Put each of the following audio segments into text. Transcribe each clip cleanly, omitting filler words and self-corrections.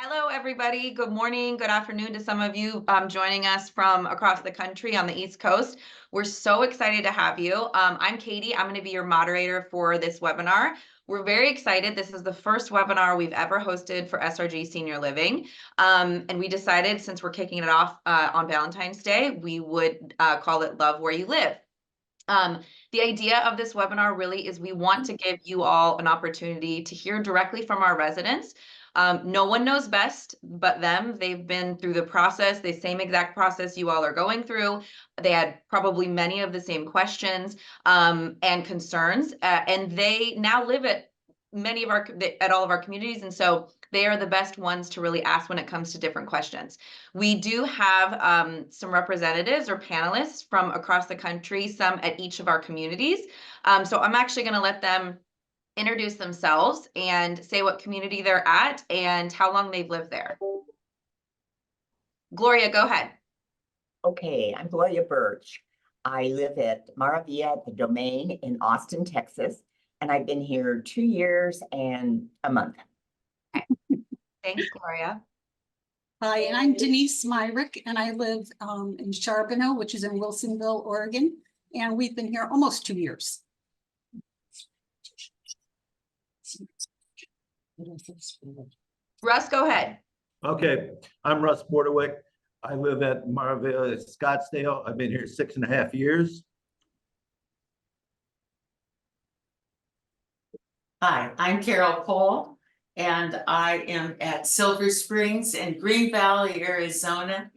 Hello, everybody. Good morning, good afternoon to some of you joining us from across the country on the East Coast. We're so excited to have you. I'm Katie. I'm going to be your moderator for this webinar. We're very excited. This is the first webinar we've ever hosted for SRG Senior Living. And we decided, since we're kicking it off on Valentine's Day, we would call it Love Where You Live. The idea of this webinar really is we want to give you all an opportunity to hear directly from our residents. No one knows best but them. They've been through the process, the same exact process you all are going through. They had probably many of the same questions and concerns, and they now live at all of our communities, and so they are the best ones to really ask when it comes to different questions. We do have some representatives or panelists from across the country, some at each of our communities. So I'm actually going to let them introduce themselves and say what community they're at and how long they've lived there. Gloria, go ahead. Okay, I'm Gloria Birch. I live at Maravilla at the Domain in Austin, Texas, and I've been here 2 years and a month. Okay. Thanks, Gloria. Hi, and I'm Denise Myrick, and I live in Charbonneau, which is in Wilsonville, Oregon, and we've been here almost 2 years. Russ, go ahead. Okay, I'm Russ Bordewick. I live at Maravilla, Scottsdale. I've been here 6.5 years. Hi, I'm Carol Cole, and I am at Silver Springs in Green Valley, Arizona,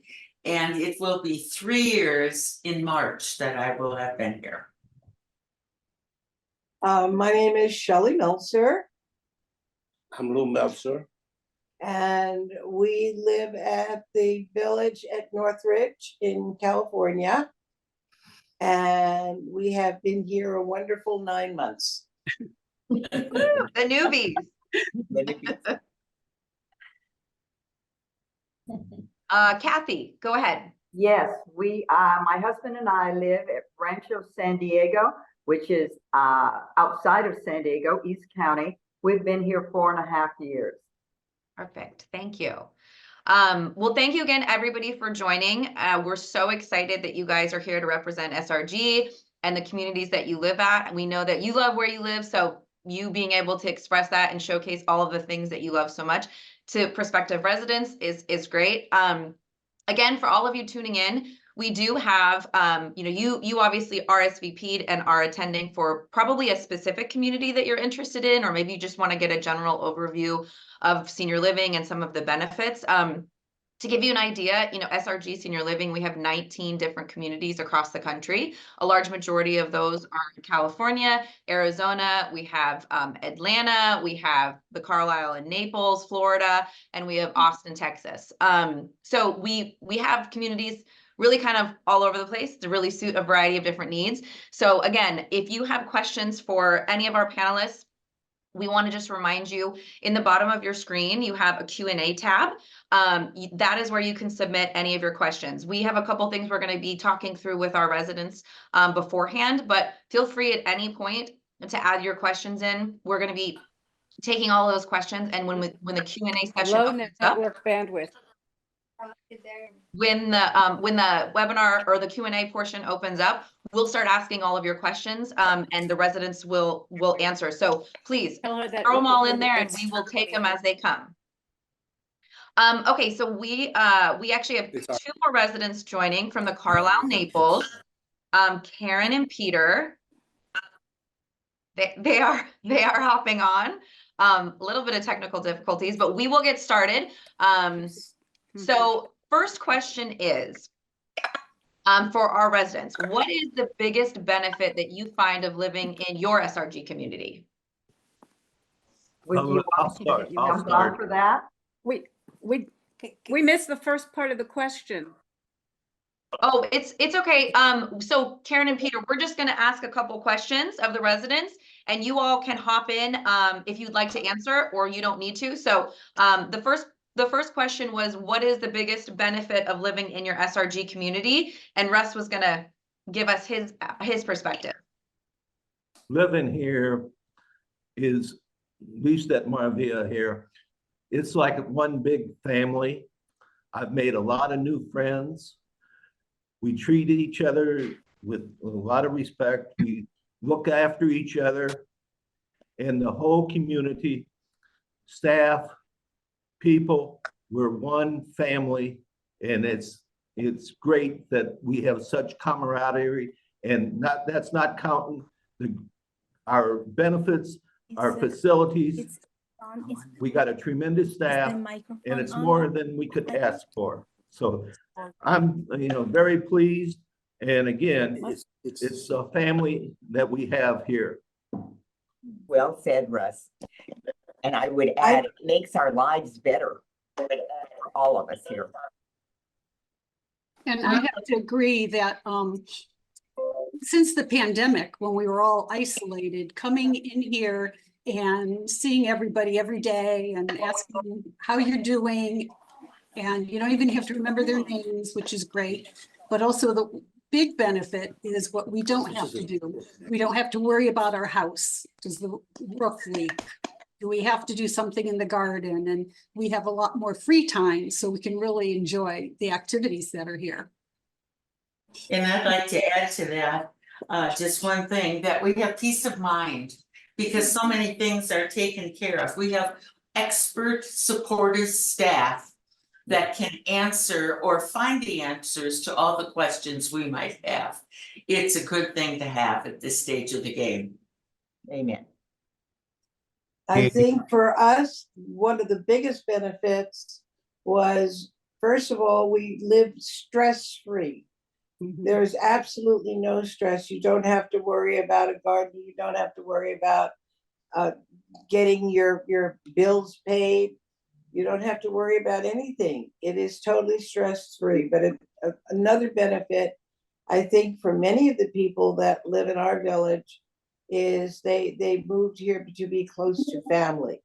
and it will be 3 years in March that I will have been here. My name is Shelley Meltzer, I'm Lou Meltzer. and we live at the Village at Northridge in California. And we have been here a wonderful 9 months. The newbies. Kathy, go ahead. Yes, my husband and I live at Rancho San Diego, which is outside of San Diego, East County. We've been here 4.5 years. Perfect. Thank you. Well, thank you again, everybody, for joining. We're so excited that you guys are here to represent SRG and the communities that you live at. We know that you love where you live, so you being able to express that and showcase all of the things that you love so much to prospective residents is great. Again, for all of you tuning in, we do have, you obviously RSVP'd and are attending for probably a specific community that you're interested in, or maybe you just want to get a general overview of senior living and some of the benefits. To give you an idea, SRG Senior Living, we have 19 different communities across the country. A large majority of those are in California, Arizona, we have Atlanta, we have the Carlisle and Naples, Florida, and we have Austin, Texas. So we have communities really kind of all over the place to really suit a variety of different needs. So again, if you have questions for any of our panelists, we want to just remind you, in the bottom of your screen, you have a Q&A tab. That is where you can submit any of your questions. We have a couple things we're going to be talking through with our residents beforehand, but feel free at any point to add your questions in. We're going to be taking all those questions, and when the Q&A session opens up, network bandwidth. when the webinar or the Q&A portion opens up, we'll start asking all of your questions, and the residents will answer. So please throw them all in there, and we will take them as they come. Okay, so we actually have 2 more residents joining from the Carlisle, Naples. Karen and Peter. They are hopping on. A little bit of technical difficulties, but we will get started. So first question is, for our residents, what is the biggest benefit that you find of living in your SRG community? Would you I'll want start. to jump on for that? We missed the first part of the question. Oh, it's okay. So Karen and Peter, we're just going to ask a couple questions of the residents, and you all can hop in if you'd like to answer, or you don't need to. So the first question was, what is the biggest benefit of living in your SRG community? And Russ was going to give us his perspective. Living here is, at least at Maravilla here, it's like one big family. I've made a lot of new friends. We treat each other with a lot of respect. We look after each other, and the whole community, staff, people, we're one family, and it's great that we have such camaraderie, and that's not counting our benefits, our facilities. We got a tremendous staff, and it's more than we could ask for. So I'm, very pleased. And again, it's a family that we have here. Well said, Russ. And I would add, it makes our lives better for all of us here. And I have to agree that since the pandemic, when we were all isolated, coming in here and seeing everybody every day and asking how you're doing, and you don't even have to remember their names, which is great. But also the big benefit is what we don't have to do. We don't have to worry about our house. Does the roof leak? Do we have to do something in the garden? And we have a lot more free time, so we can really enjoy the activities that are here. And I'd like to add to that, just one thing, that we have peace of mind because so many things are taken care of. We have expert, supportive staff that can answer or find the answers to all the questions we might have. It's a good thing to have at this stage of the game. Amen. I think for us, one of the biggest benefits was, first of all, we lived stress-free. There's absolutely no stress. You don't have to worry about a garden. You don't have to worry about getting your bills paid. You don't have to worry about anything. It is totally stress-free. But another benefit, I think, for many of the people that live in our village is they moved here to be close to family.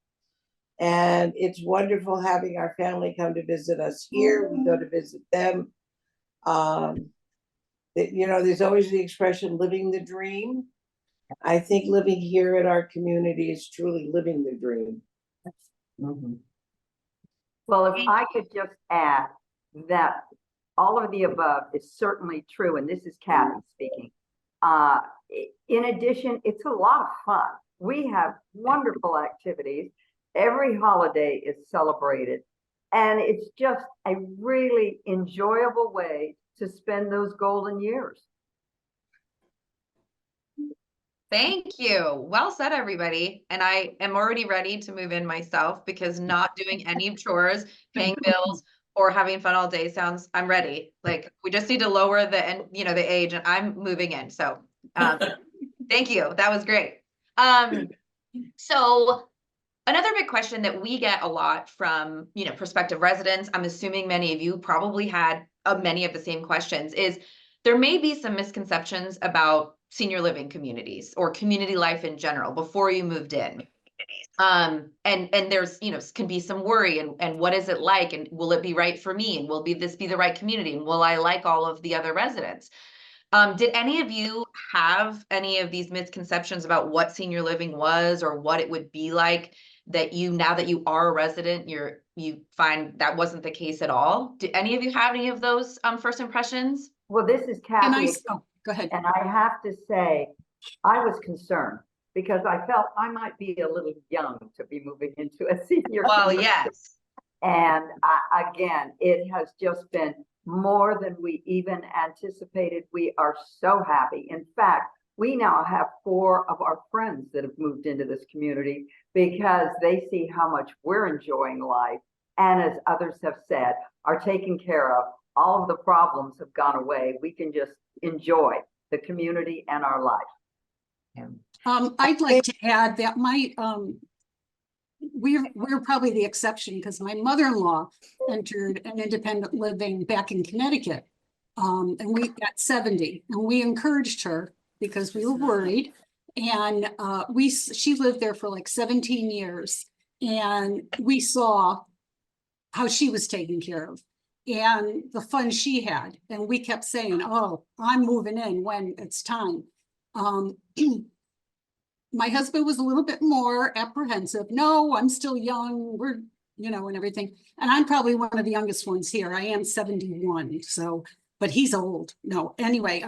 And it's wonderful having our family come to visit us here. We go to visit them. There's always the expression living the dream. I think living here in our community is truly living the dream. Mm-hmm. Well, if I could just add that all of the above is certainly true, and this is Kathy speaking. In addition, it's a lot of fun. We have wonderful activities. Every holiday is celebrated, and it's just a really enjoyable way to spend those golden years. Thank you. Well said, everybody. And I am already ready to move in myself because not doing any chores, paying bills, or having fun all day I'm ready. Like, we just need to lower the age, and I'm moving in. So thank you. That was great. So another big question that we get a lot from, prospective residents, I'm assuming many of you probably had many of the same questions, is there may be some misconceptions about senior living communities or community life in general before you moved in. And there's, can be some worry and what is it like? And will it be right for me? And will this be the right community? And will I like all of the other residents? Did any of you have any of these misconceptions about what senior living was or what it would be like that now that you are a resident, you find that wasn't the case at all? Did any of you have any of those first impressions? Well, this is And Kathy. go ahead. And I have to say, I was concerned because I felt I might be a little young to be moving into a senior. Well, yes. And again, it has just been more than we even anticipated. We are so happy. In fact, we now have 4 of our friends that have moved into this community because they see how much we're enjoying life. And as others have said, are taken care of. All of the problems have gone away. We can just enjoy the community and our life. I'd like to add that we're probably the exception because my mother-in-law entered an independent living back in Connecticut. And we got 70, and we encouraged her because we were worried. And she lived there for like 17 years, and we saw how she was taken care of and the fun she had. And we kept saying, oh, I'm moving in when it's time. My husband was a little bit more apprehensive. No, I'm still young. you know, and everything. And I'm probably one of the youngest ones here. I am 71, so, but he's old. No, anyway,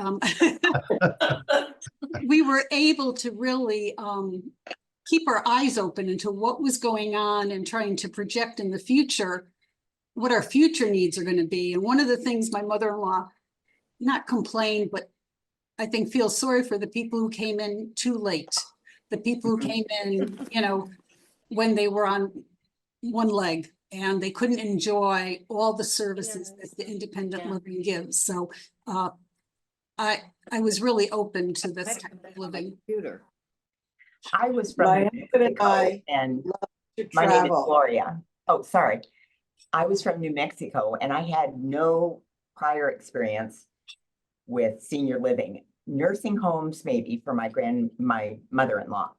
we were able to really keep our eyes open into what was going on and trying to project in the future what our future needs are going to be. And one of the things my mother-in-law, not complained, but I think feels sorry for the people who came in too late. The people who came in, you know, when they were on one leg and they couldn't enjoy all the services that the independent living gives. So I was really open to this type of living. Computer. I was from My New husband and Mexico, I and to my name is travel. Gloria. Oh, sorry. I was from New Mexico and I had no prior experience with senior living. Nursing homes, maybe, for my mother-in-law.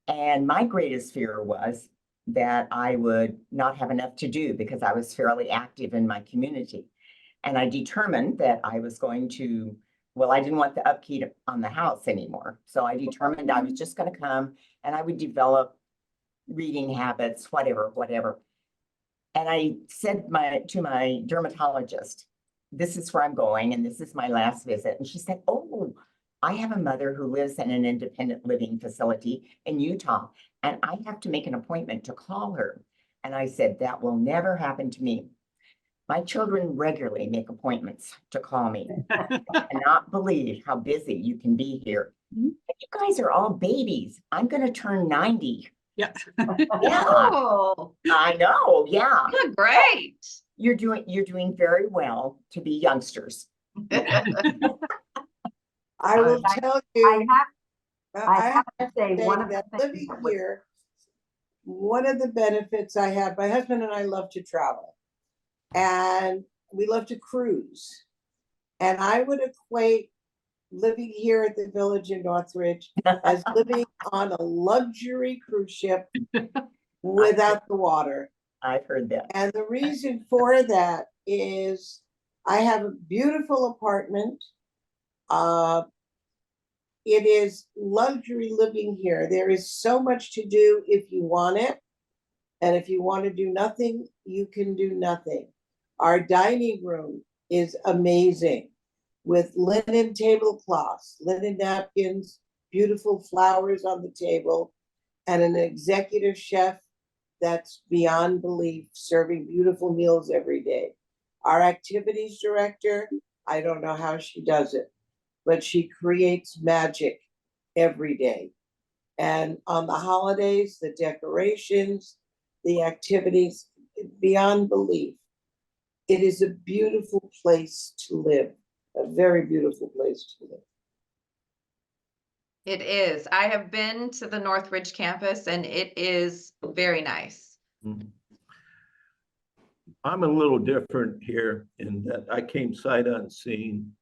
And my greatest fear was that I would not have enough to do because I was fairly active in my community. And I determined that I was going to, well, I didn't want the upkeep on the house anymore. So I determined I was just going to come and I would develop reading habits, whatever. And I said to my dermatologist, this is where I'm going and this is my last visit. And she said, oh, I have a mother who lives in an independent living facility in Utah, and I have to make an appointment to call her. And I said, that will never happen to me. My children regularly make appointments to call me. I cannot believe how busy you can be here. Mhm. You guys are all babies. I'm going to turn 90. Yeah. Yeah, Oh, I know. Yeah. yeah, great. You're doing very well to be youngsters. I will I- tell I you, have to say, say one of the that things living that was- here, one of the benefits I have, my husband and I love to travel. And we love to cruise. And I would equate living here at the village in Northridge as living on a luxury cruise ship without the water. I've heard that. And the reason for that is I have a beautiful apartment. It is luxury living here. There is so much to do if you want it. And if you want to do nothing, you can do nothing. Our dining room is amazing with linen tablecloths, linen napkins, beautiful flowers on the table, and an executive chef that's beyond belief, serving beautiful meals every day. Our activities director, I don't know how she does it, but she creates magic every day. And on the holidays, the decorations, the activities, beyond belief. It is a beautiful place to live, a very beautiful place to live. It is. I have been to the Northridge campus and it is very nice. I'm a little different here in that I came sight unseen.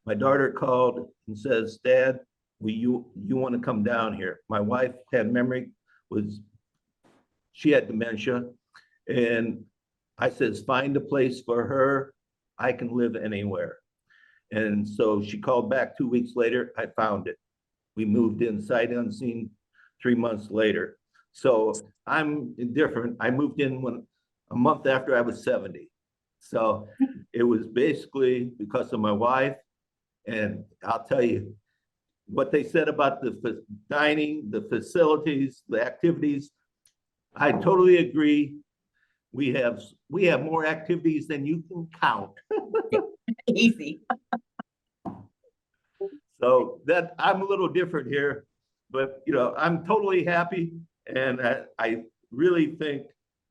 My daughter called and says, Dad, you want to come down here? My wife had she had dementia. And I says, find a place for her. I can live anywhere. And so she called back 2 weeks later. I found it. We moved in sight unseen 3 months later. So I'm different. I moved in a month after I was 70. So it was basically because of my wife. And I'll tell you what they said about the dining, the facilities, the activities. I totally agree. We have more activities than you can count. Easy. So that I'm a little different here, but I'm totally happy, and I really think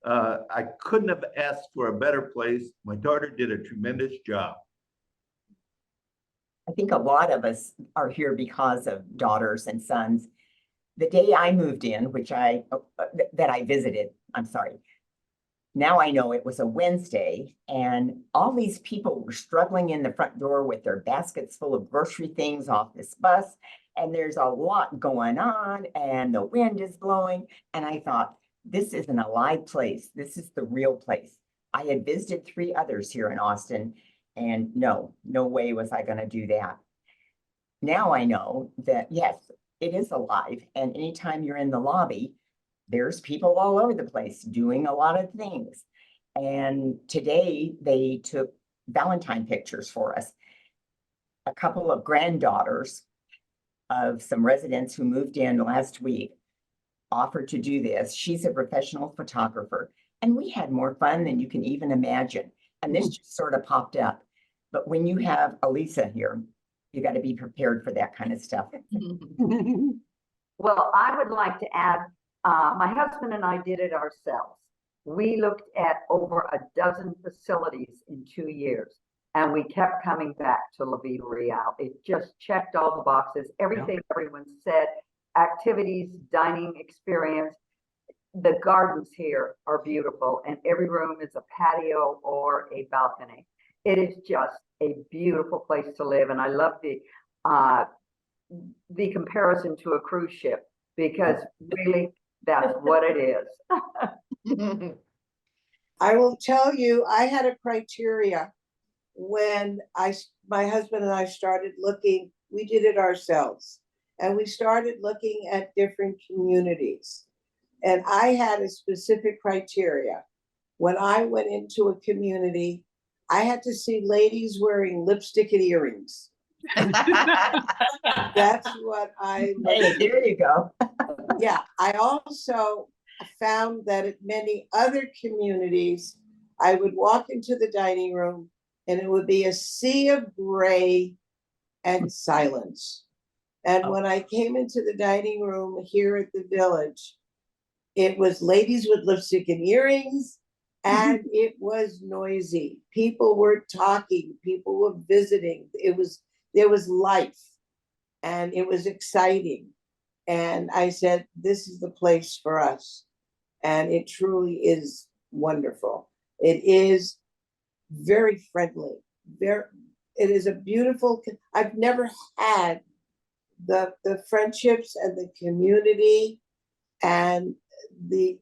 I couldn't have asked for a better place. My daughter did a tremendous job. I think a lot of us are here because of daughters and sons. The day I moved in, that I visited, I'm sorry. Now I know it was a Wednesday, and all these people were struggling in the front door with their baskets full of grocery things off this bus. And there's a lot going on, and the wind is blowing. And I thought, this isn't a live place. This is the real place. I had visited 3 others here in Austin, and no way was I going to do that. Now I know that, yes, it is alive. And anytime you're in the lobby, there's people all over the place doing a lot of things. And today they took Valentine pictures for us. A couple of granddaughters of some residents who moved in last week offered to do this. She's a professional photographer, and we had more fun than you can even imagine. And this just sort of popped up. But when you have Elisa here, you got to be prepared for that kind of stuff. Well, I would like to add, my husband and I did it ourselves. We looked at over a dozen facilities in 2 years, and we kept coming back to La Vida Real. It just checked all the boxes, everything everyone said, activities, dining experience. The gardens here are beautiful, and every room is a patio or a balcony. It is just a beautiful place to live, and I love the comparison to a cruise ship, because really that's what it is. I will tell you, I had a criteria when my husband and I started looking, we did it ourselves. And we started looking at different communities. And I had a specific criteria. When I went into a community, I had to see ladies wearing lipstick and earrings. That's what I looked Hey, there you go. Yeah, I also found that at many other communities, I would walk into the dining room and it would be a sea of gray and silence. And when I came into the dining room here at the village, it was ladies with lipstick and earrings, and it was noisy. People were talking, people were visiting. There was life, and it was exciting. And I said, this is the place for us. And it truly is wonderful. It is very friendly. It is a beautiful, I've never had the friendships and the community and the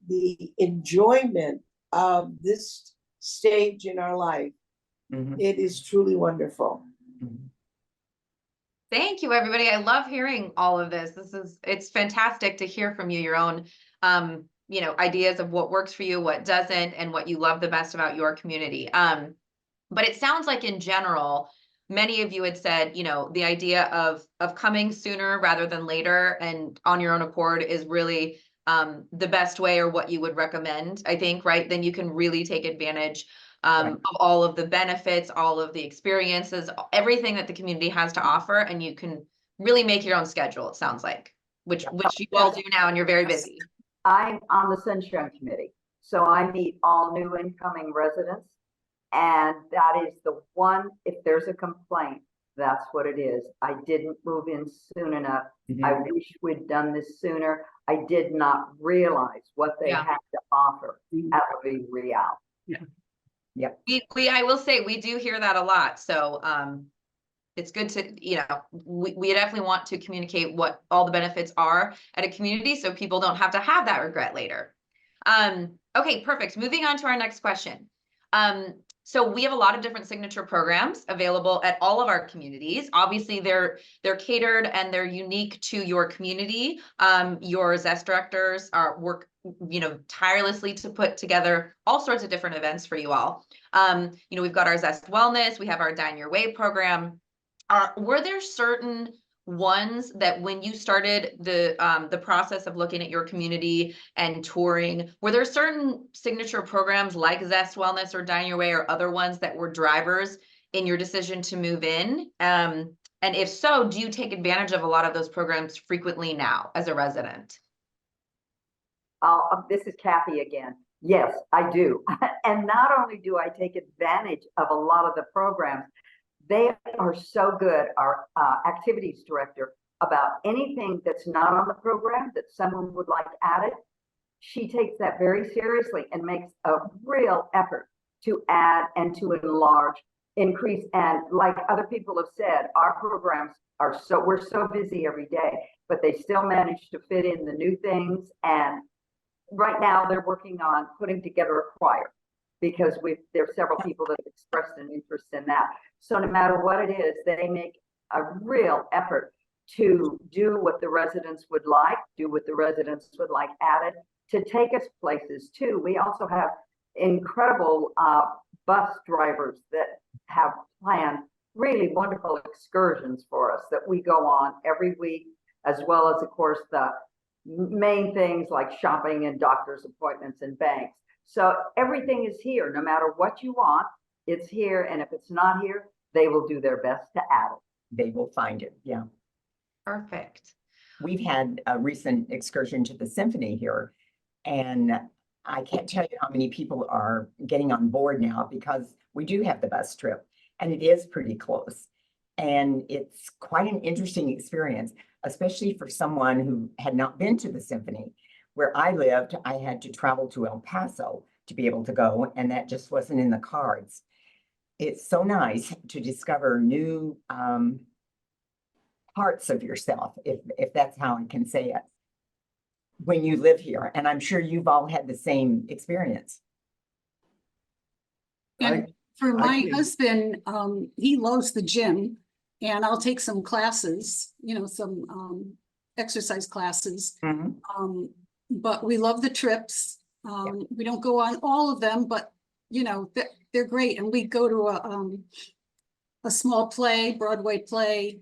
enjoyment of this stage in our life. It is truly wonderful. Thank you, everybody. I love hearing all of this. It's fantastic to hear from you, your own, ideas of what works for you, what doesn't, and what you love the best about your community. But it sounds like in general, many of you had said, the idea of coming sooner rather than later and on your own accord is really the best way, or what you would recommend, I think, right? Then you can really take advantage of all of the benefits, all of the experiences, everything that the community has to offer, and you can really make your own schedule, it sounds like, which you all do now, and you're very busy. I'm on the Sunshine Committee, so I meet all new incoming residents, and that is the one, if there's a complaint, that's what it is. I didn't move in soon enough. I wish we'd done this sooner. I did not realize what they had to offer at La Vida Real. I will say we do hear that a lot. So it's good to, we definitely want to communicate what all the benefits are at a community, so people don't have to have that regret later. Okay, perfect. Moving on to our next question. So we have a lot of different signature programs available at all of our communities. Obviously, they're catered and they're unique to your community. Your Zest directors work, tirelessly to put together all sorts of different events for you all. We've got our Zest Wellness, we have our Dine Your Way program. Were there certain ones that when you started the process of looking at your community and touring, were there certain signature programs like Zest Wellness or Dine Your Way or other ones that were drivers in your decision to move in? And if so, do you take advantage of a lot of those programs frequently now as a resident? This is Kathy again. Yes, I do. And not only do I take advantage of a lot of the programs, they are so good, our activities director, about anything that's not on the program that someone would like added. She takes that very seriously and makes a real effort to add and to enlarge, increase. And like other people have said, our programs we're so busy every day, but they still manage to fit in the new things. And right now they're working on putting together a choir, because there are several people that have expressed an interest in that. So no matter what it is, they make a real effort to do what the residents would like added, to take us places too. We also have incredible bus drivers that have planned really wonderful excursions for us that we go on every week, as well as, of course, the main things like shopping and doctor's appointments and banks. So everything is here. No matter what you want, it's here. And if it's not here, they will do their best to add it. They will find it, yeah. Perfect. We've had a recent excursion to the symphony here, and I can't tell you how many people are getting on board now because we do have the bus trip, and it is pretty close. And it's quite an interesting experience, especially for someone who had not been to the symphony. Where I lived, I had to travel to El Paso to be able to go, and that just wasn't in the cards. It's so nice to discover new parts of yourself, if that's how I can say it, when you live here. And I'm sure you've all had the same experience. And for I my think- husband, he loves the gym, and I'll take some classes, some exercise classes. But we love the trips. We don't go on all of them, but they're great. And we go to a small play, Broadway play.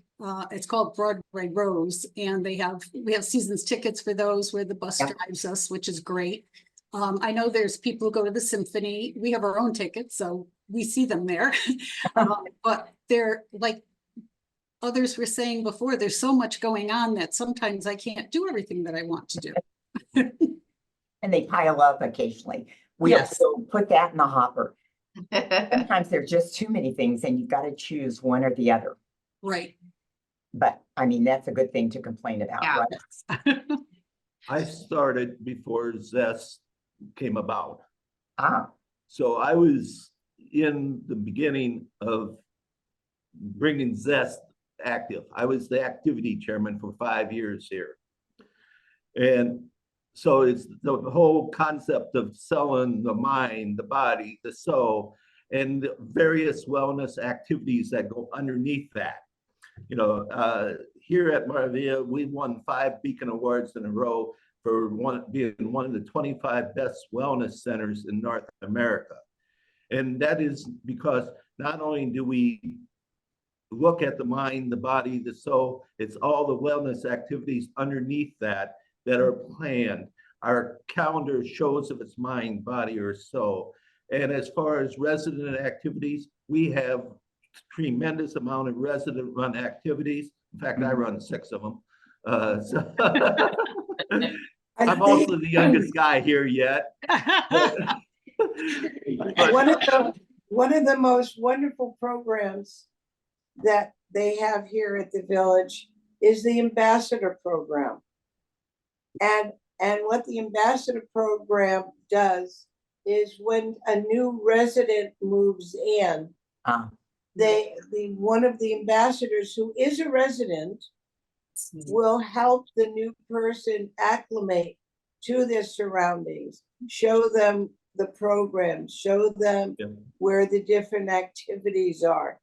It's called Broadway Rose, and we have seasons tickets for those where the bus drives us, which is great. I know there's people who go to the symphony. We have our own tickets, so we see them there. But they're like others were saying before, there's so much going on that sometimes I can't do everything that I want to do. And they pile up occasionally. We Yes. also put that in the hopper. Sometimes there's just too many things and you've got to choose one or the other. Right. But I mean, that's a good thing to complain about, Yeah. right? I started before Zest came about. Ah, So I was in the beginning of bringing Zest active. I was the activity chairman for 5 years here. And so it's the whole concept of selling the mind, the body, the soul, and the various wellness activities that go underneath that. Here at Maravilla, we won 5 Beacon Awards in a row for being one of the 25 best wellness centers in North America. And that is because not only do we look at the mind, the body, the soul, it's all the wellness activities underneath that are planned. Our calendar shows if it's mind, body, or soul. And as far as resident activities, we have tremendous amount of resident run activities. In fact, I run 6 of them. I'm also the youngest guy here yet. One of the most wonderful programs that they have here at the village is the ambassador program. And what the ambassador program does is when a new resident moves in, one of the ambassadors who is a resident will help the new person acclimate to their surroundings, show them the program, show them where the different activities are.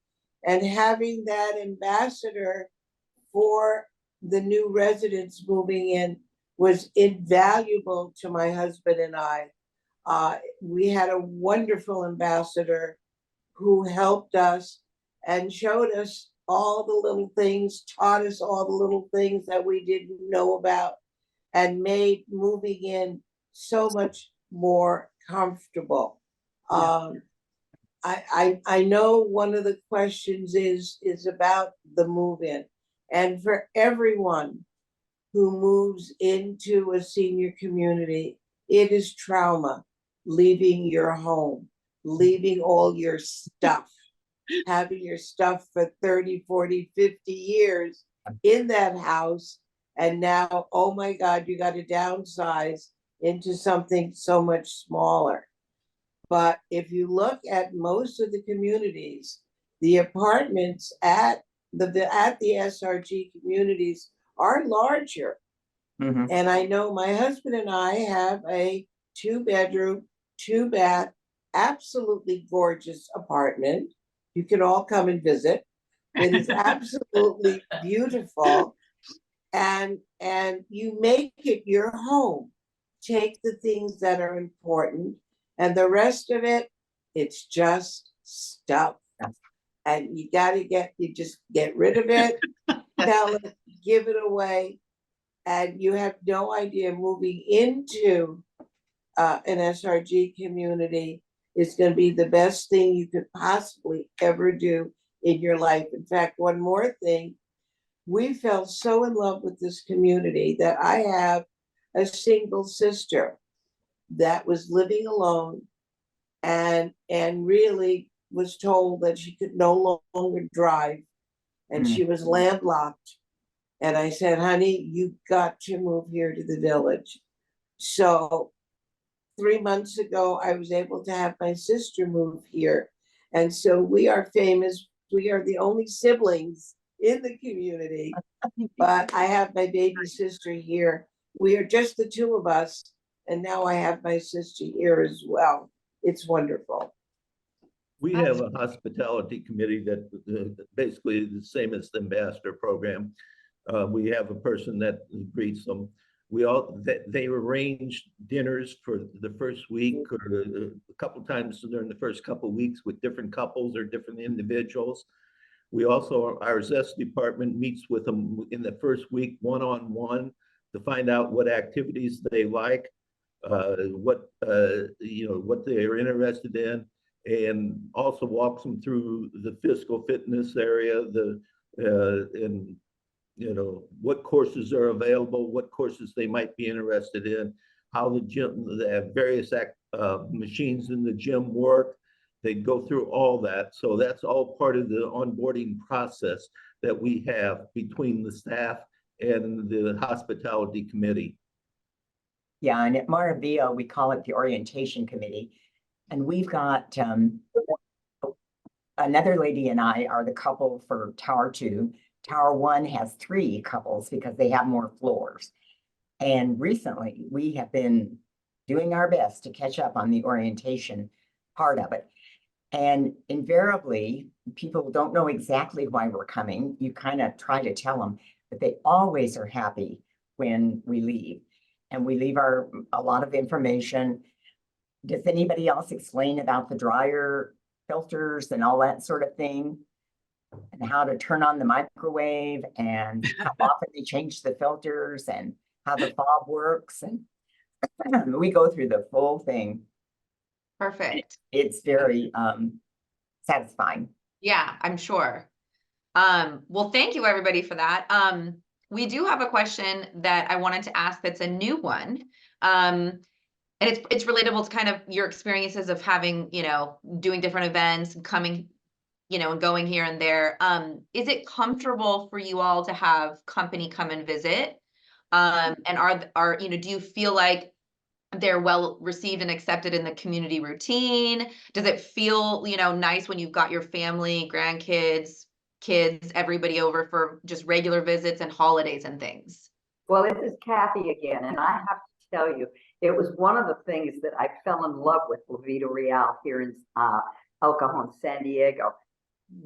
And having that ambassador for the new residents moving in was invaluable to my husband and I. We had a wonderful ambassador who helped us and showed us all the little things, taught us all the little things that we didn't know about, and made moving in so much more comfortable. I know one of the questions is about the move-in. And for everyone who moves into a senior community, it is trauma, leaving your home, leaving all your stuff, having your stuff for 30, 40, 50 years in that house. And now, oh my God, you got to downsize into something so much smaller. But if you look at most of the communities, the apartments at the SRG communities are larger. And I know my husband and I have a 2-bedroom, 2-bath, absolutely gorgeous apartment. You can all come and visit. It is absolutely beautiful. And you make it your home. take the things that are important, and the rest of it, it's just stuff. And you just get rid of it, sell it, give it away. And you have no idea moving into an SRG community is going to be the best thing you could possibly ever do in your life. In fact, one more thing, we fell so in love with this community that I have a single sister that was living alone and really was told that she could no longer drive, and she was landlocked. And I said, honey, you got to move here to the village. So 3 months ago, I was able to have my sister move here. And so we are famous. We are the only siblings in the community, but I have my baby sister here. We are just the two of us. And now I have my sister here as well. It's wonderful. We have a hospitality committee that basically the same as the ambassador program. We have a person that greets them. They arrange dinners for the first week or a couple times during the first couple of weeks with different couples or different individuals. We also, our Zest department meets with them in the first week one-on-one to find out what activities they like, what they're interested in, and also walks them through the physical fitness area, and what courses are available, what courses they might be interested in, how the gym, the various machines in the gym work. They go through all that. So that's all part of the onboarding process that we have between the staff and the hospitality committee. Yeah, and at Maravilla, we call it the orientation committee. And we've got another lady and I are the couple for Tower 2. Tower 1 has 3 couples because they have more floors. And recently we have been doing our best to catch up on the orientation part of it. And invariably, people don't know exactly why we're coming. You kind of try to tell them, but they always are happy when we leave. And we leave a lot of information. Does anybody else explain about the dryer filters and all that sort of thing? And how to turn on the microwave and how often they change the filters and how the fob works. And we go through the full thing. Perfect. It's very satisfying. Yeah, I'm sure. Well, thank you everybody for that. We do have a question that I wanted to ask that's a new one. And it's relatable to kind of your experiences of having, doing different events and coming, and going here and there. Is it comfortable for you all to have company come and visit? And do you feel like they're well received and accepted in the community routine? Does it feel, nice when you've got your family, grandkids, kids, everybody over for just regular visits and holidays and things? Well, this is Kathy again, and I have to tell you, it was one of the things that I fell in love with La Vida Real here in El Cajon, San Diego.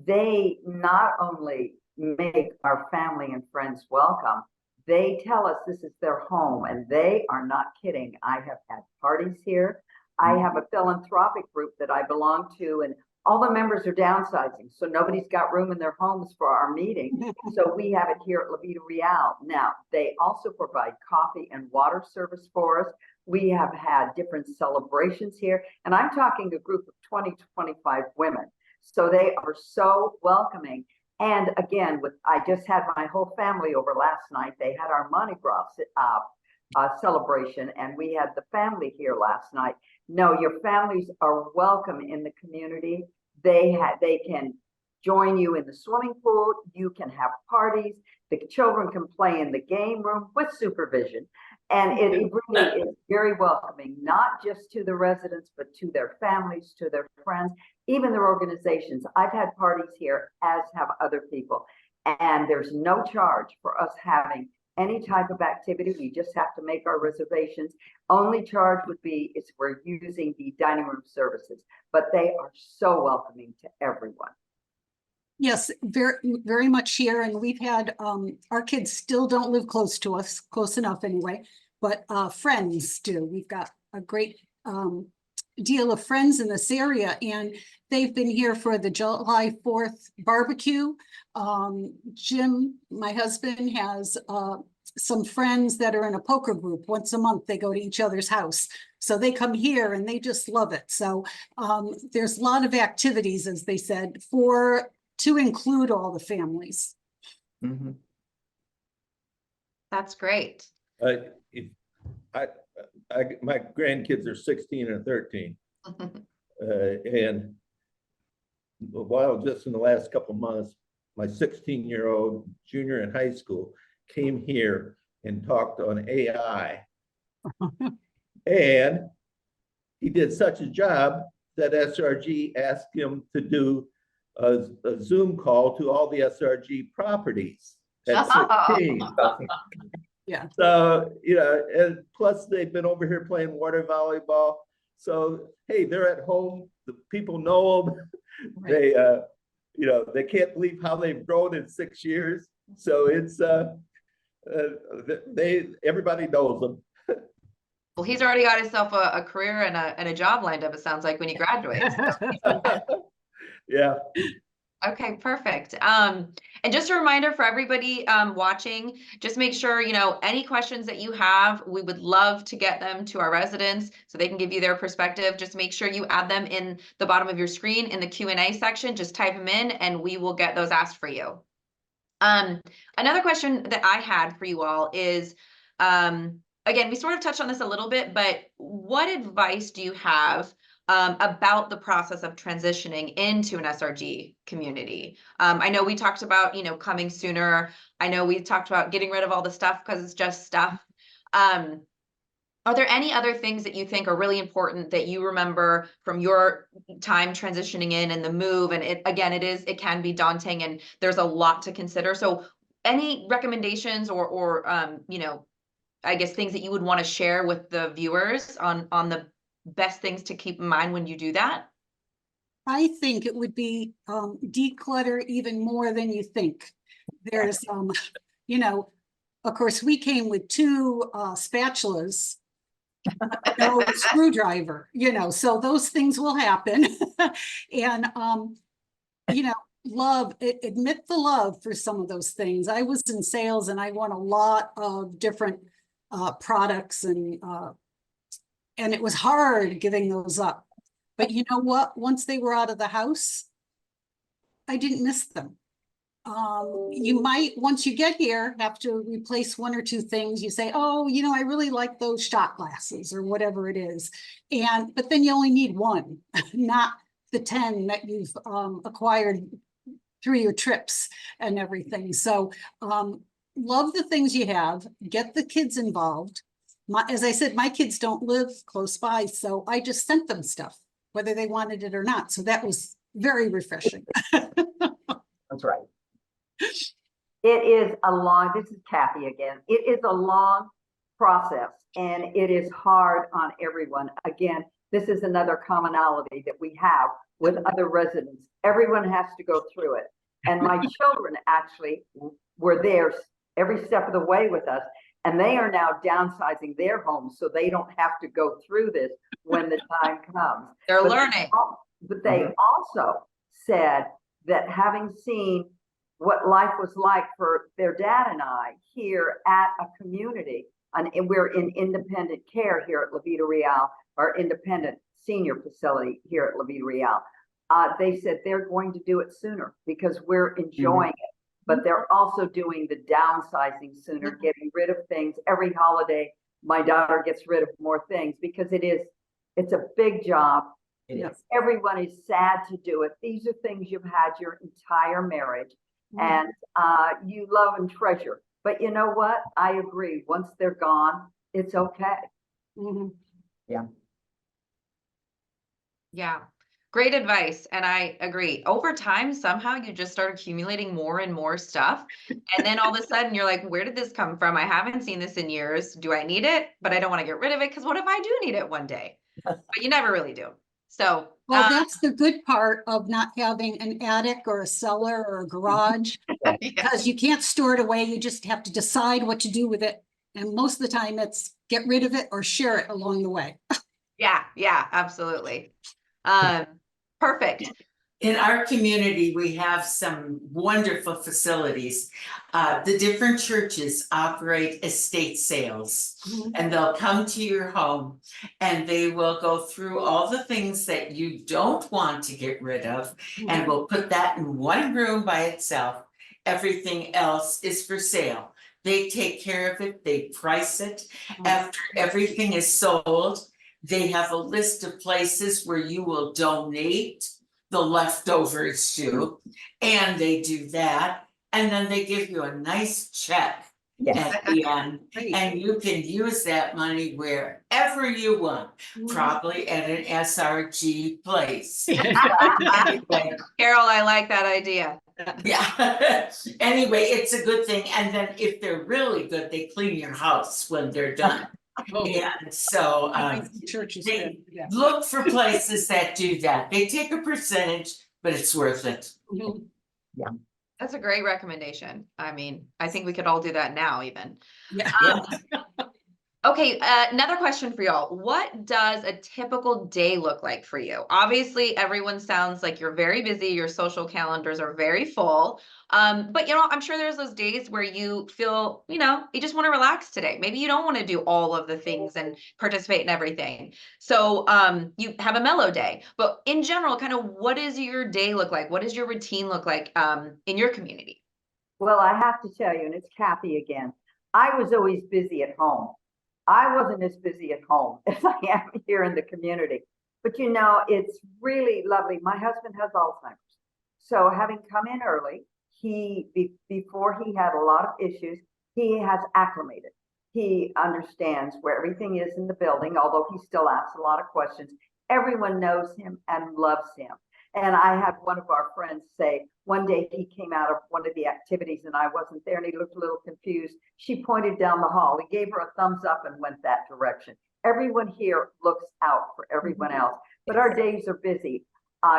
They not only make our family and friends welcome, they tell us this is their home, and they are not kidding. I have had parties here. I have a philanthropic group that I belong to, and all the members are downsizing, so nobody's got room in their homes for our meeting. So we have it here at La Vida Real. Now, they also provide coffee and water service for us. We have had different celebrations here, and I'm talking a group of 20 to 25 women. So they are so welcoming. And again, I just had my whole family over last night. They had our Mardi Gras celebration, and we had the family here last night. No, your families are welcome in the community. They can join you in the swimming pool. You can have parties. The children can play in the game room with supervision. And it really is very welcoming, not just to the residents, but to their families, to their friends, even their organizations. I've had parties here, as have other people, and there's no charge for us having any type of activity. We just have to make our reservations. Only charge would be if we're using the dining room services, but they are so welcoming to everyone. Yes, very, very much here. And we've had, our kids still don't live close to us, close enough anyway. but friends do. We've got a great deal of friends in this area, and they've been here for the July 4th barbecue. Jim, my husband, has some friends that are in a poker group. Once a month, they go to each other's house. So they come here and they just love it. So there's a lot of activities, as they said, to include all the families. Mhm. That's great. If my grandkids are 16 and 13. And just in the last couple of months, my 16-year-old junior in high school came here and talked on AI. And he did such a job that SRG asked him to do a Zoom call to all the SRG properties at 16. Yeah. So, and plus they've been over here playing water volleyball. So, hey, they're at home. The people know them. Right. They can't believe how they've grown in 6 years. So it's, everybody knows them. Well, he's already got himself a career and a job lined up, it sounds like, when he graduates. Yeah. Okay, perfect. And just a reminder for everybody watching, just make sure, any questions that you have, we would love to get them to our residents so they can give you their perspective. Just make sure you add them in the bottom of your screen in the Q&A section. Just type them in and we will get those asked for you. Another question that I had for you all is, again, we sort of touched on this a little bit, but what advice do you have about the process of transitioning into an SRG community? I know we talked about, coming sooner. I know we talked about getting rid of all the stuff because it's just stuff. Are there any other things that you think are really important that you remember from your time transitioning in and the move? And it can be daunting and there's a lot to consider. So any recommendations or I guess things that you would want to share with the viewers on the best things to keep in mind when you do that? I think it would be declutter even more than you think. There's, of course, we came with 2 spatulas, no screwdriver, so those things will happen. And, admit the love for some of those things. I was in sales and I won a lot of different products, and it was hard giving those up. But you know what? Once they were out of the house, I didn't miss them. You might, once you get here, have to replace 1 or 2 things. You say, oh, I really like those shot glasses or whatever it is. But then you only need 1, not the 10 that you've acquired through your trips and everything. So love the things you have, get the kids involved. As I said, my kids don't live close by, so I just sent them stuff, whether they wanted it or not. So that was very refreshing. That's right. It is this is Kathy again. It is a long process and it is hard on everyone. Again, this is another commonality that we have with other residents. Everyone has to go through it. And my children actually were there every step of the way with us. And they are now downsizing their homes so they don't have to go through this when the time comes. They're learning. But they also said that having seen what life was like for their dad and I here at a community, and we're in independent care here at La Vida Real, our independent senior facility here at La Vida Real. They said they're going to do it sooner because we're enjoying it, but they're also doing the downsizing sooner, getting rid of things. Every holiday, my daughter gets rid of more things because it's a big job. Everyone is sad to do it. These are things you've had your entire marriage and you love and treasure. But you know what? I agree. Once they're gone, it's okay. Yeah. Yeah. Great advice. And I agree. Over time, somehow you just start accumulating more and more stuff. And then all of a sudden you're like, where did this come from? I haven't seen this in years. Do I need it? But I don't want to get rid of it because what if I do need it one day? But you never really do. So, well, that's the good part of not having an attic or a cellar or a garage, because you can't store it away. You just have to decide what to do with it And most of the time it's get rid of it or share it along the way. Yeah, absolutely. Perfect. In our community, we have some wonderful facilities. The different churches operate estate sales. And they'll come to your home and they will go through all the things that you don't want to get rid of. And we'll put that in one room by itself. Everything else is for sale. They take care of it, they price it. After everything is sold, they have a list of places where you will donate the leftovers to, and they do that. And then they give you a nice check Yes. at the end. Great. And you can use that money wherever you want, probably at an SRG place. Anyway, Carol, I like that idea. yeah, anyway, it's a good thing, and then if they're really good, they clean your house when they're done. And so, Church is they good, yeah. look for places that do that. They take a percentage, but it's worth it. Mhm. That's a great recommendation. I mean, I think we could all do that now even. Yeah. Okay, another question for y'all. What does a typical day look like for you? Obviously, everyone sounds like you're very busy. Your social calendars are very full. But I'm sure there's those days where you feel, you just want to relax today. Maybe you don't want to do all of the things and participate in everything. So you have a mellow day. But in general, kind of what does your day look like? What does your routine look like in your community? Well, I have to tell you, and it's Kathy again, I was always busy at home. I wasn't as busy at home as I am here in the community. But it's really lovely. My husband has Alzheimer's. So having come in early, before he had a lot of issues, he has acclimated. He understands where everything is in the building, although he still asks a lot of questions. Everyone knows him and loves him. And I had one of our friends say, one day he came out of one of the activities and I wasn't there and he looked a little confused. She pointed down the hall. He gave her a thumbs up and went that direction. Everyone here looks out for everyone else, but our days are busy.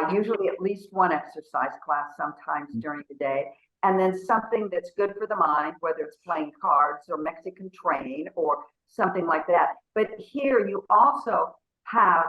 Usually at least one exercise class sometimes during the day. And then something that's good for the mind, whether it's playing cards or Mexican train or something like that. But here you also have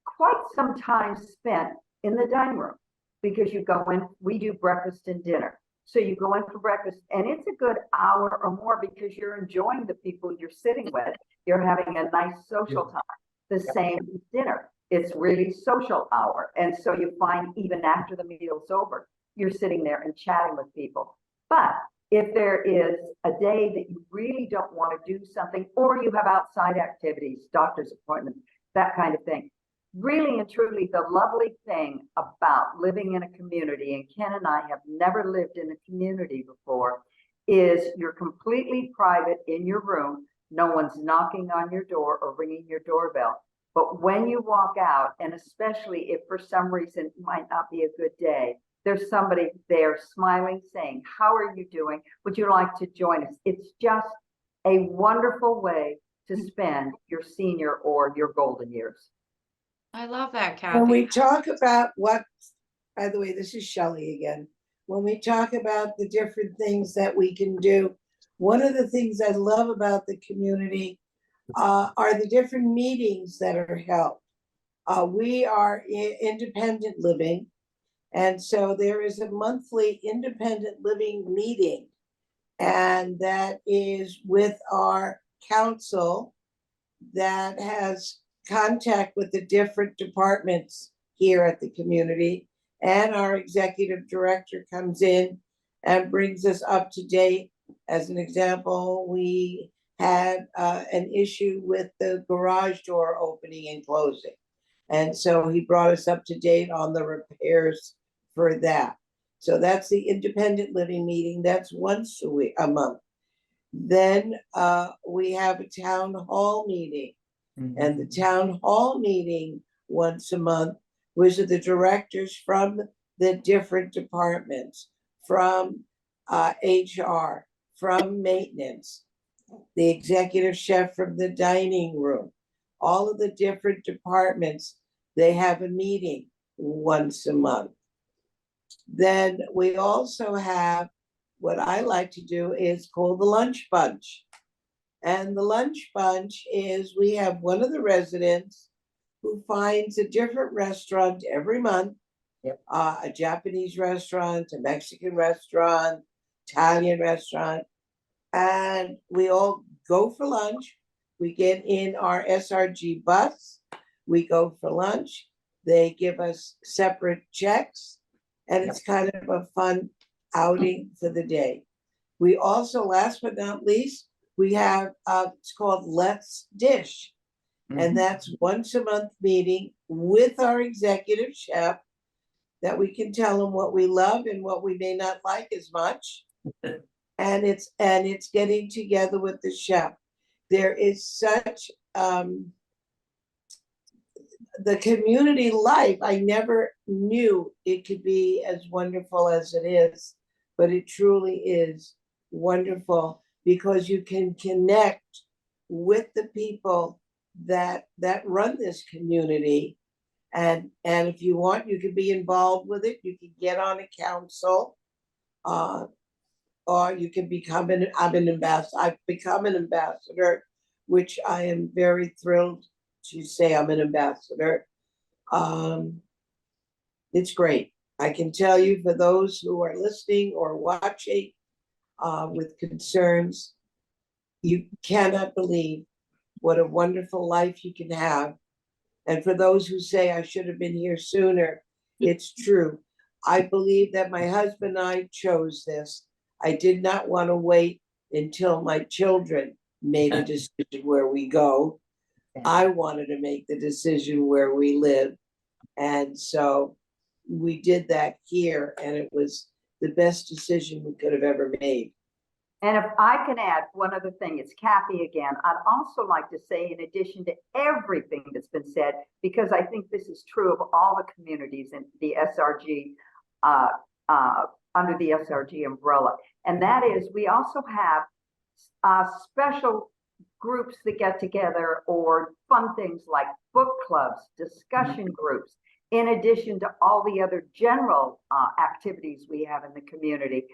quite some time spent in the dining room, because you go in, we do breakfast and dinner. So you go in for breakfast and it's a good hour or more because you're enjoying the people you're sitting with. You're having a nice social time. The same with dinner. It's really social hour. And so you find even after the meal's over, you're sitting there and chatting with people. But if there is a day that you really don't want to do something, or you have outside activities, doctor's appointments, that kind of thing, really and truly, the lovely thing about living in a community, and Ken and I have never lived in a community before, is you're completely private in your room. No one's knocking on your door or ringing your doorbell. But when you walk out, and especially if for some reason it might not be a good day, there's somebody there smiling, saying, "How are you doing? Would you like to join us?" It's just a wonderful way to spend your senior or your golden years. I love that, Kathy. When we talk about by the way, this is Shelley again. When we talk about the different things that we can do, one of the things I love about the community are the different meetings that are held. We are independent living, and so there is a monthly independent living meeting, and that is with our council that has contact with the different departments here at the community, and our executive director comes in and brings us up to date. As an example, we had an issue with the garage door opening and closing, and so he brought us up to date on the repairs for that. So that's the independent living meeting. That's once a month. Then we have a town hall meeting. And the town hall meeting once a month was the directors from the different departments, from HR, from maintenance, the executive chef from the dining room, all of the different departments, they have a meeting once a month. Then we also have, what I like to do is called the lunch bunch. And the lunch bunch is we have one of the residents who finds a different restaurant every month. Yep. A Japanese restaurant, a Mexican restaurant, Italian restaurant. And we all go for lunch. We get in our SRG bus. We go for lunch. They give us separate checks. And it's kind of a fun outing for the day. We also, last but not least, we have, it's called Let's Dish. And that's once a month meeting with our executive chef that we can tell them what we love and what we may not like as much. And it's getting together with the chef. There is such the community life. I never knew it could be as wonderful as it is, but it truly is wonderful because you can connect with the people that run this community. And if you want, you can be involved with it. You can get on a council, or you can become I'm an ambassador. I've become an ambassador, which I am very thrilled to say I'm an ambassador. It's great. I can tell you, for those who are listening or watching with concerns, you cannot believe what a wonderful life you can have. And for those who say I should have been here sooner, it's true. I believe that my husband and I chose this. I did not want to wait until my children made a decision where we go. I wanted to make the decision where we live. And so we did that here, and it was the best decision we could have ever made. And if I can add one other thing, it's Kathy again. I'd also like to say, in addition to everything that's been said, because I think this is true of all the communities in the SRG, under the SRG umbrella, and that is we also have special groups that get together, or fun things like book clubs, discussion groups, in addition to all the other general activities we have in the community.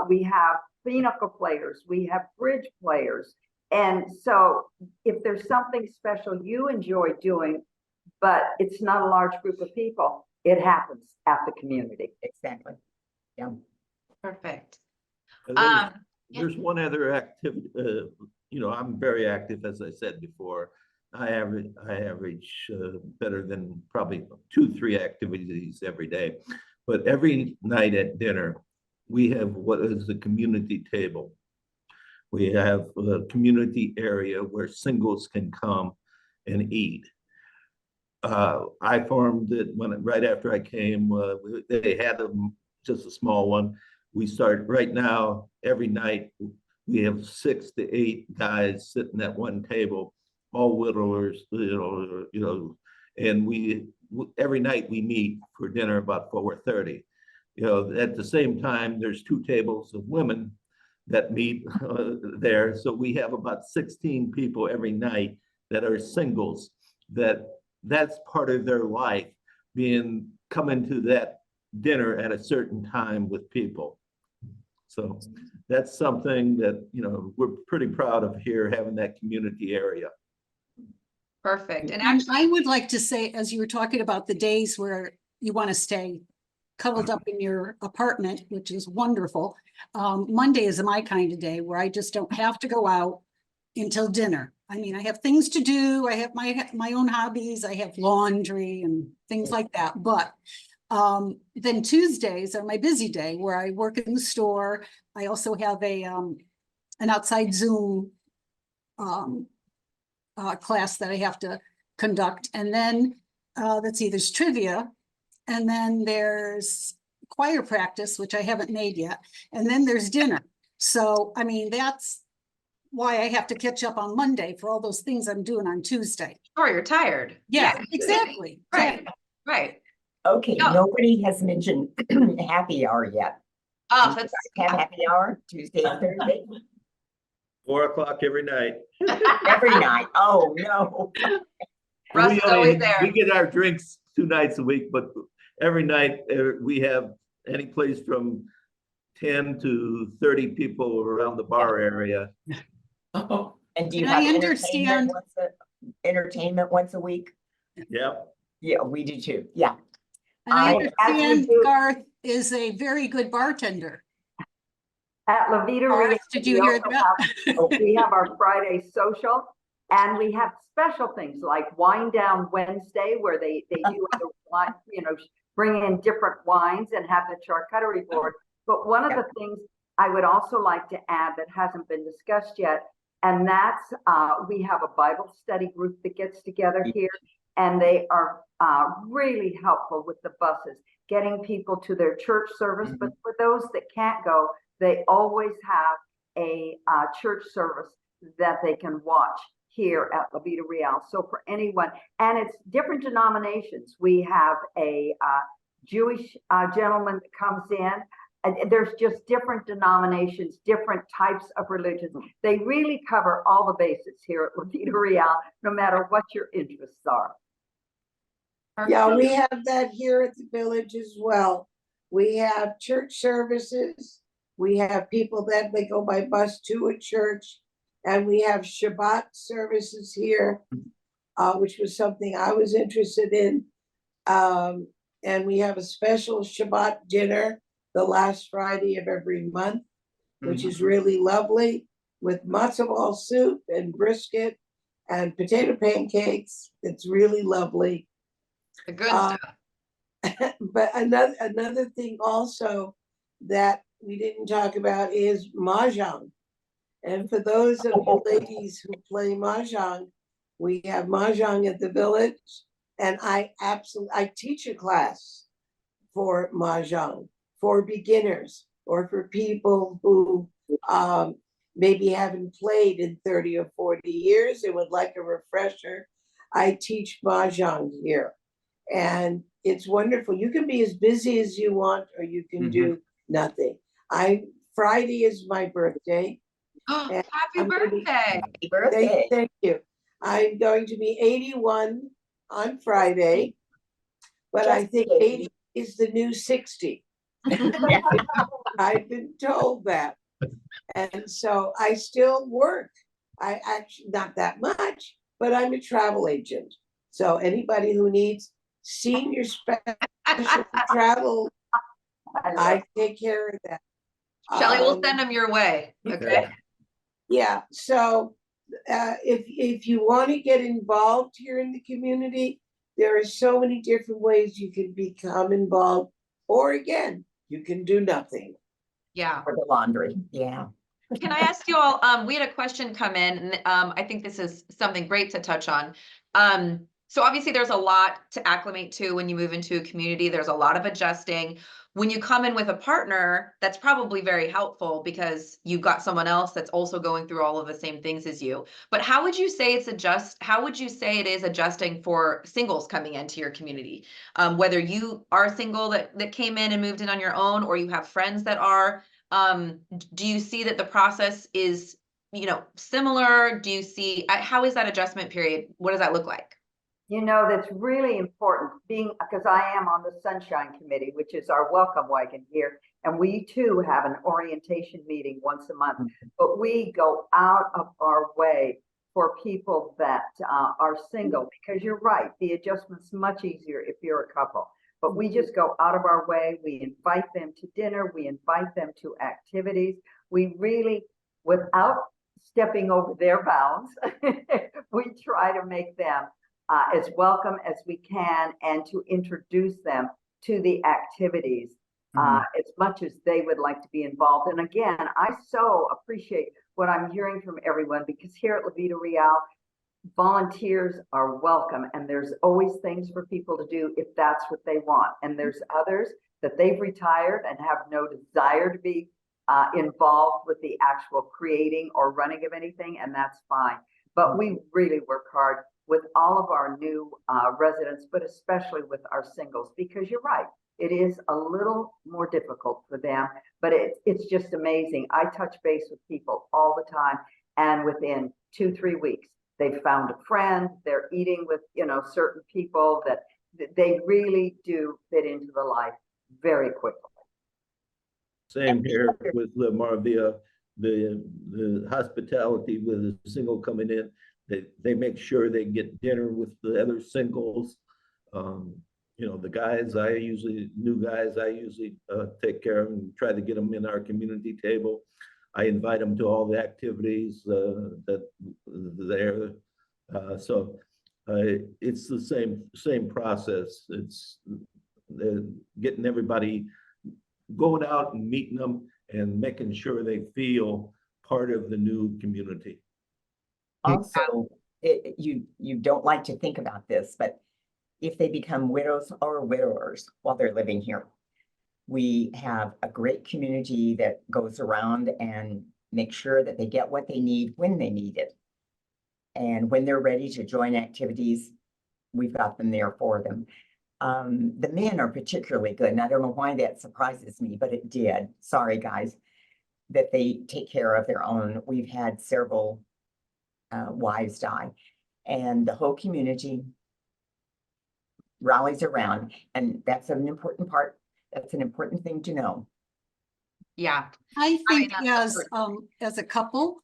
We have pinochle players, we have bridge players. And so if there's something special you enjoy doing, but it's not a large group of people, it happens at the community. Exactly. Yeah. Perfect. There's one other activity, I'm very active, as I said before. I average better than probably 2-3 activities every day. But every night at dinner, we have what is the community table. We have a community area where singles can come and eat. I formed it right after I came. They had just a small one. We start right now, every night, we have 6 to 8 guys sitting at one table, all whittlers, and every night we meet for dinner about 4:30. At the same time, there's 2 tables of women that meet there. So we have about 16 people every night that are singles, that's part of their life, coming to that dinner at a certain time with people. So that's something that, we're pretty proud of here, having that community area. Perfect. And And actually, I would like to say, as you were talking about the days where you want to stay cuddled up in your apartment, which is wonderful. Monday is my kind of day where I just don't have to go out until dinner. I mean, I have things to do. I have my own hobbies. I have laundry and things like that. But then Tuesdays are my busy day where I work in the store. I also have an outside Zoom class that I have to conduct. And then let's see, there's trivia. And then there's choir practice, which I haven't made yet. And then there's dinner. So, I mean, that's why I have to catch up on Monday for all those things I'm doing on Tuesday. sure, you're tired. Yeah, exactly. Right. Right. Okay, No. nobody has mentioned happy hour yet. Oh, Do you that's guys have happy hour Tuesday and Thursday? 4:00 every night. Every night. Oh, no. Russ is always there. We get our drinks 2 nights a week, but every night we have any place from 10 to 30 people around the bar area. Oh, And do you And have I understand, entertainment once a week? Yeah. Yeah, we do too. Yeah. and I as we understand do- Garth is a very good bartender. At La Vida Garth, Real, did you we hear also that? we have our Friday social, and we have special things like Wine Down Wednesday, where they do have a wine, bring in different wines and have the charcuterie board. But one of the things I would also like to add that hasn't been discussed yet, and that's we have a Bible study group that gets together here, and they are really helpful with the buses, getting people to their church service. But for those that can't go, they always have a church service that they can watch here at La Vida Real. So for anyone, and it's different denominations. We have a Jewish gentleman that comes in. And there's just different denominations, different types of religions. They really cover all the bases here at La Vida Real, no matter what your interests are. Yeah, we have that here at the village as well. We have church services. We have people that they go by bus to a church, and we have Shabbat services here, which was something I was interested in. And we have a special Shabbat dinner the last Friday of every month, which is really lovely, with matzo ball soup and brisket and potato pancakes. It's really lovely. The good stuff. But another thing also that we didn't talk about is mahjong. And for those of you ladies who play mahjong, we have mahjong at the village, and I teach a class for mahjong for beginners or for people who maybe haven't played in 30 or 40 years and would like a refresher. I teach mahjong here, and it's wonderful. You can be as busy as you want, or you can do nothing. Friday is my birthday. Happy I'm gonna be- birthday. Happy birthday. Thank you. I'm going to be 81 on Friday, but I Just think kidding. 80 is the new 60. I've been told that. And so I still work. I actually, not that much, but I'm a travel agent. So anybody who needs senior special travel, I take care of that. Shelly will send them your way. Okay. Yeah, so if you want to get involved here in the community, there are so many different ways you can become involved, or again, you can do nothing. Yeah. For the laundry. Yeah. Can I ask you all, we had a question come in, and I think this is something great to touch on. So obviously there's a lot to acclimate to when you move into a community. There's a lot of adjusting. When you come in with a partner, that's probably very helpful because you've got someone else that's also going through all of the same things as you. But how would you say how would you say it is adjusting for singles coming into your community? Whether you are single that came in and moved in on your own, or you have friends that are, do you see that the process is, similar? Do you see, how is that adjustment period? What does that look like? That's really important, because I am on the Sunshine Committee, which is our welcome wagon here. And we too have an orientation meeting once a month, but we go out of our way for people that are single, because you're right, the adjustment's much easier if you're a couple. But we just go out of our way. We invite them to dinner. We invite them to activities. We really, without stepping over their bounds, we try to make them as welcome as we can, and to introduce them to the activities as much as they would like to be involved. And again, I so appreciate what I'm hearing from everyone, because here at La Vida Real, volunteers are welcome, and there's always things for people to do if that's what they want. And there's others that they've retired and have no desire to be involved with the actual creating or running of anything, and that's fine. But we really work hard with all of our new residents, but especially with our singles, because you're right, it is a little more difficult for them, but it's just amazing. I touch base with people all the time, and within 2-3 weeks, they've found a friend, they're eating with, certain people that they really do fit into the life very quickly. Same here with La Maravilla. the hospitality with a single coming in. They make sure they get dinner with the other singles. You know, the guys, new guys, I usually take care of and try to get them in our community table. I invite them to all the activities that there. So it's the same process. It's getting everybody, going out and meeting them and making sure they feel part of the new community. Also, you don't like to think about this, but if they become widows or widowers while they're living here, we have a great community that goes around and makes sure that they get what they need when they need it. And when they're ready to join activities, we've got them there for them. The men are particularly good, and I don't know why that surprises me, but it did. Sorry, guys, that they take care of their own. We've had several wives die, and the whole community rallies around, and that's an important part. That's an important thing to know. Yeah. I think that's as a couple,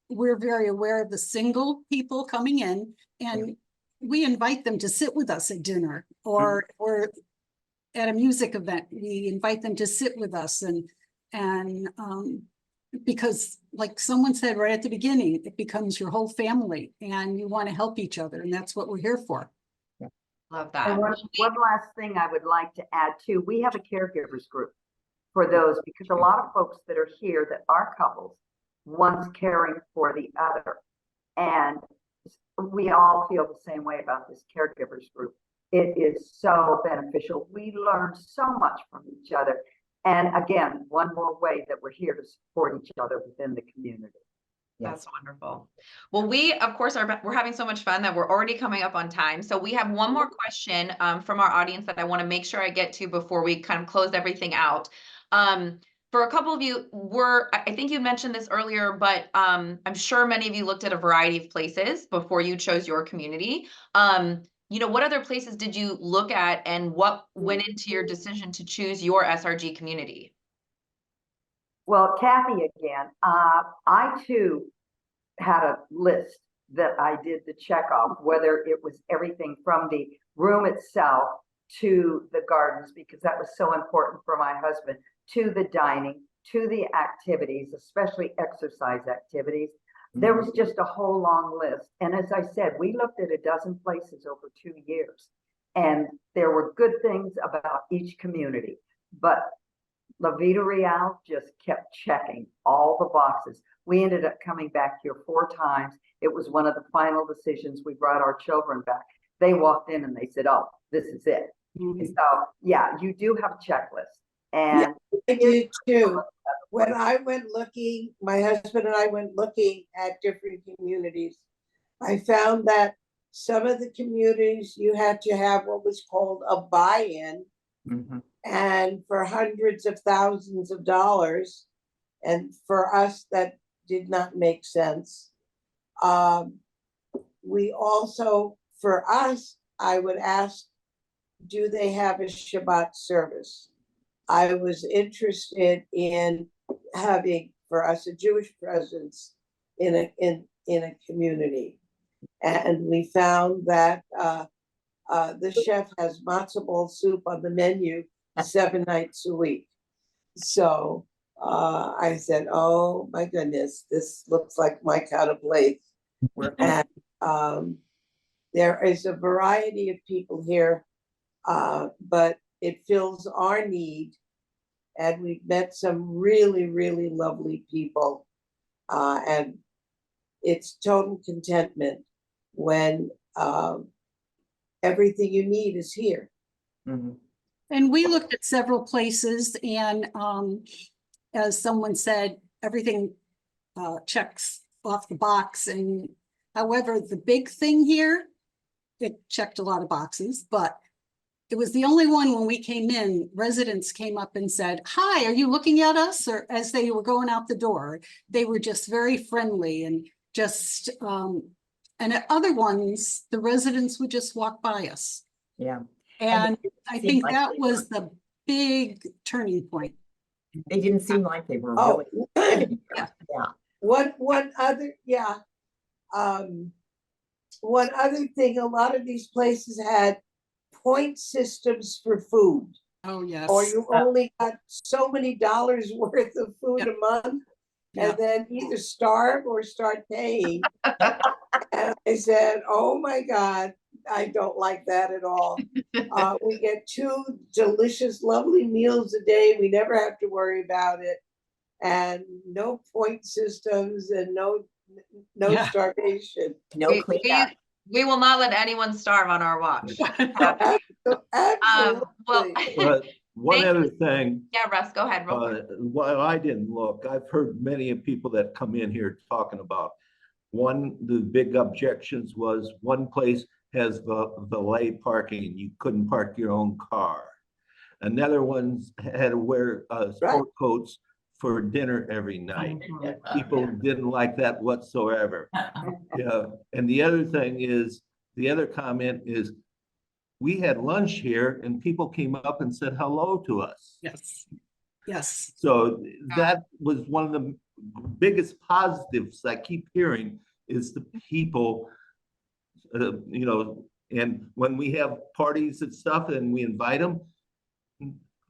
we're very aware of the single people coming in, and we invite them to sit with us at dinner or at a music event. We invite them to sit with us and because like someone said right at the beginning, it becomes your whole family and you want to help each other, and that's what we're here for. Love And that. one last thing I would like to add too, we have a caregivers group for those, because a lot of folks that are here that are couples, one's caring for the other. And we all feel the same way about this caregivers group. It is so beneficial. We learn so much from each other. And again, one more way that we're here to support each other within the community. That's wonderful. Well, we, of course, we're having so much fun that we're already coming up on time. So we have one more question from our audience that I want to make sure I get to before we kind of close everything out. For a couple of you, I think you mentioned this earlier, but I'm sure many of you looked at a variety of places before you chose your community. You know, what other places did you look at, and what went into your decision to choose your SRG community? Well, Kathy again, I too had a list that I did the check off, whether it was everything from the room itself to the gardens, because that was so important for my husband, to the dining, to the activities, especially exercise activities. There was just a whole long list. And as I said, we looked at a dozen places over 2 years, and there were good things about each community, but La Vida Real just kept checking all the boxes. We ended up coming back here 4 times. It was one of the final decisions. We brought our children back. They walked in and they said, oh, this is it. And so, yeah, you do have a checklist. And I did too. When I went looking, my husband and I went looking at different communities, I found that some of the communities you had to have what was called a buy-in, and for hundreds of thousands of dollars. And for us, that did not make sense. We also, for us, I would ask, do they have a Shabbat service? I was interested in having, for us, a Jewish presence in a community. And we found that the chef has matzo ball soup on the menu 7 nights a week. So I said, oh my goodness, this looks like my kind of place. And there is a variety of people here, but it fills our need. And we've met some really, really lovely people. And it's total contentment when everything you need is here. And we looked at several places, and as someone said, everything checks off the box. And however, the big thing here, it checked a lot of boxes, but it was the only one when we came in, residents came up and said, hi, are you looking at us? Or as they were going out the door, they were just very friendly and just, and at other ones, the residents would just walk by us. Yeah. And I think like that was the big turning point. They didn't seem like they were Oh, really. one other, yeah. One other thing, a lot of these places had point systems for food. Oh, yes. Or you only got so many dollars worth of food Yeah. a month, Yeah. and then either starve or start paying. And I said, oh my God, I don't like that at all. We get 2 delicious, lovely meals a day. We never have to worry about it. And no point systems and no Yeah. starvation. No We, cleanup. we will not let anyone starve on our watch. Well, But one Thank other thing, yeah, Russ, go ahead. Real quick. while I didn't look, I've heard many of people that come in here talking about. One, the big objections was one place has the valet parking, you couldn't park your own car. Another one's had to wear sport coats for dinner every night. People didn't like that whatsoever. Yeah, and the other thing is, the other comment is, we had lunch here and people came up and said hello to us. Yes. Yes. So that was one of the biggest positives I keep hearing is the people, you know, and when we have parties and stuff and we invite them,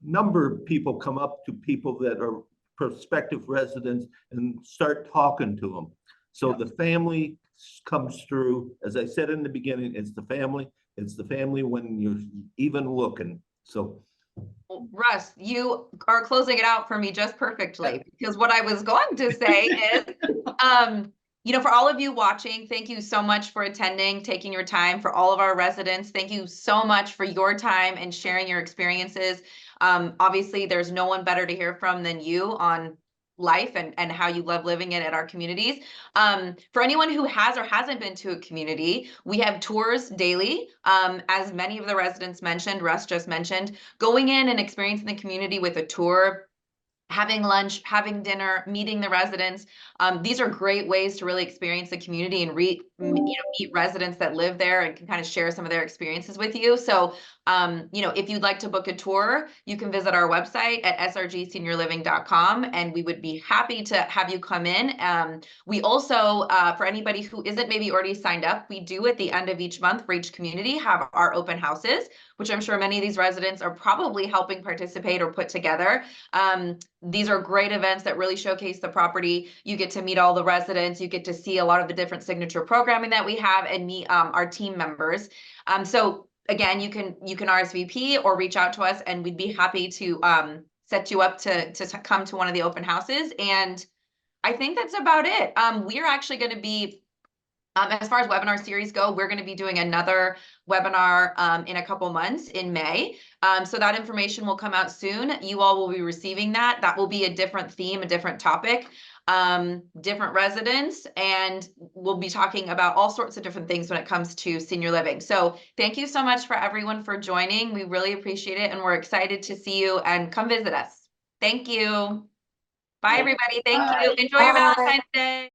number of people come up to people that are prospective residents and start talking to them. So the family comes through. As I said in the beginning, it's the family. It's the family when you're even looking. So Well, Russ, you are closing it out for me just perfectly, because what I was going to say is, you know, for all of you watching, thank you so much for attending, taking your time. For all of our residents, thank you so much for your time and sharing your experiences. Obviously, there's no one better to hear from than you on life and how you love living it at our communities. For anyone who has or hasn't been to a community, we have tours daily. As many of the residents mentioned, Russ just mentioned, going in and experiencing the community with a tour, having lunch, having dinner, meeting the residents. These are great ways to really experience the community and meet residents that live there and can kind of share some of their experiences with you. So, you know, if you'd like to book a tour, you can visit our website at srgseniorliving.com, and we would be happy to have you come in. We also, for anybody who isn't maybe already signed up, we do at the end of each month for each community have our open houses, which I'm sure many of these residents are probably helping participate or put together. These are great events that really showcase the property. You get to meet all the residents. You get to see a lot of the different signature programming that we have and meet our team members. So again, you can RSVP or reach out to us, and we'd be happy to set you up to come to one of the open houses. And I think that's about it. We're actually going to be, as far as webinar series go, we're going to be doing another webinar in a couple months in May. So that information will come out soon. You all will be receiving that. That will be a different theme, a different topic, different residents, and we'll be talking about all sorts of different things when it comes to senior living. So thank you so much for everyone for joining. We really appreciate it, and we're excited to see you and come visit us. Thank you. Bye, everybody. Thank you. Enjoy your Valentine's Day.